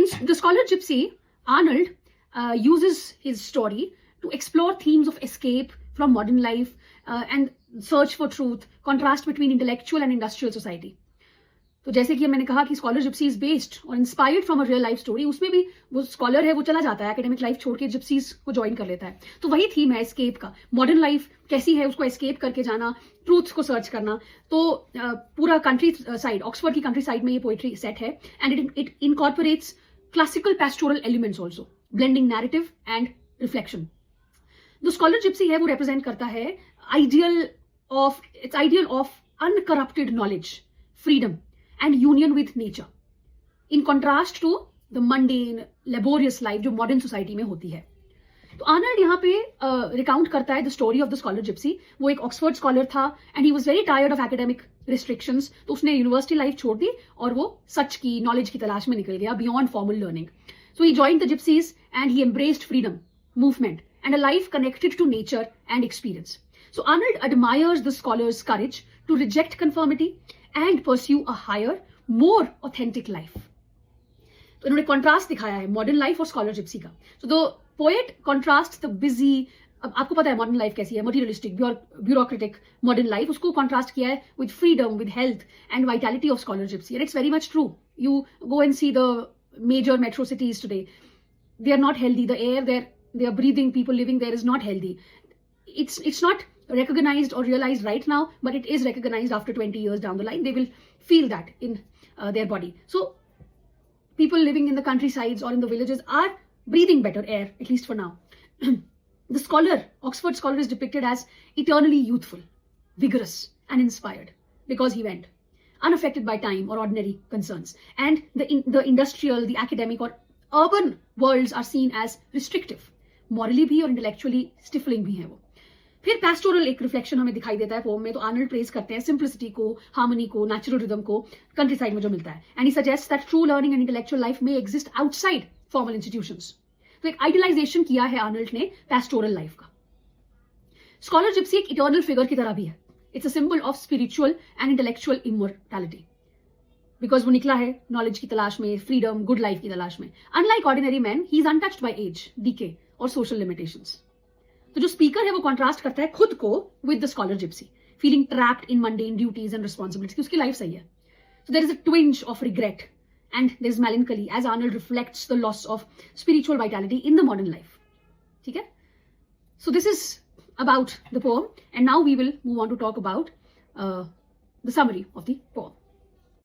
In The Scholar Gypsy, Arnold uses his story to explore themes of escape from modern life and search for truth, contrast between intellectual and industrial society. तो जैसे कि मैंने कहा कि scholar Gypsy is based और inspired from a real life story, उसमें भी वो स्कॉलर है वो चला जाता है एकेडमिक लाइफ छोड़ के जिप्सीज को ज्वाइन कर लेता है. तो वही थीम है एस्केप का. मॉडर्न लाइफ कैसी है उसको एस्केप करके जाना, ट्रूथ को सर्च करना. तो पूरा कंट्री साइड, ऑक्सफोर्ड की कंट्री साइड में ये पोएट्री सेट है and it incorporates classical pastoral elements also, blending narrative and reflection. जो स्कॉलर जिप्सी है वो रिप्रेजेंट करता है ideal of uncorrupted knowledge, freedom and union with nature, in contrast to the mundane, laborious life जो modern society में होती है. तो आर्नल्ड यहाँ पे रिकाउंट करता है the story of the scholar Gypsy. वो एक ऑक्सफोर्ड स्कॉलर था and he was very tired of academic restrictions. तो उसने यूनिवर्सिटी लाइफ छोड़ दी और वो सच की, नॉलेज की तलाश में निकल गया beyond formal learning. So he joined the gypsies and he embraced freedom, movement and a life connected to nature and experience. So Arnold admires the scholar's courage to reject conformity and pursue a higher, more authentic life. तो इन्होंने contrast दिखाया है modern life और scholar gypsy का. So the poet contrast the busy, अब आपको पता है मॉडर्न लाइफ कैसी है, मटीरियलिस्टिक, ब्यूरोक्रेटिक मॉडर्न लाइफ, उसको कॉन्ट्रास्ट किया है with freedom, with health and vitality of scholar gypsy. And it's very much true. You go and see the major metro cities today, they are not healthy. The air they are breathing, people living there is not healthy. It's not recognized or realized right now, but it is recognized after 20 years down the line. They will feel that in their body. So people living in the countrysides or in the villages are breathing better air, at least for now. The scholar, Oxford scholar, is depicted as eternally youthful, vigorous and inspired because he went unaffected by time or ordinary concerns. And the industrial, the academic or urban worlds are seen as restrictive, morally भी और intellectually stifling भी है वो. फिर pastoral एक reflection हमें दिखाई देता है पोम में. तो आर्नल्ड प्रेज करते हैं सिंप्लिसिटी को, हार्मनी को, नेचुरल रिदम को कंट्री साइड में जो मिलता है. And he suggest that true learning and intellectual life में एग्जिस्ट आउटसाइड फॉर्मल इंस्टीट्यूशंस. तो एक आइडियलाइजेशन किया है आर्नल्ड ने पैस्टोरल लाइफ का. स्कॉलर जिप्सी एक इटर्नल फिगर की तरह भी है. It's a symbol of spiritual and intellectual immortality, because वो निकला है नॉलेज की तलाश में, फ्रीडम, गुड लाइफ की तलाश में. Unlike ordinary man, he is untouched by age, decay और सोशल लिमिटेशंस. तो जो स्पीकर है वो कॉन्ट्रास्ट करता है खुद को with the scholar gipsy, feeling trapped in mundane duties and responsibilities. उसकी लाइफ सही है. So there is a twinge of regret and there is melancholy as Arnold reflects the loss of spiritual vitality in the modern life. ठीक है? So this is about the poem, and now we will move on to talk about the summary of the poem.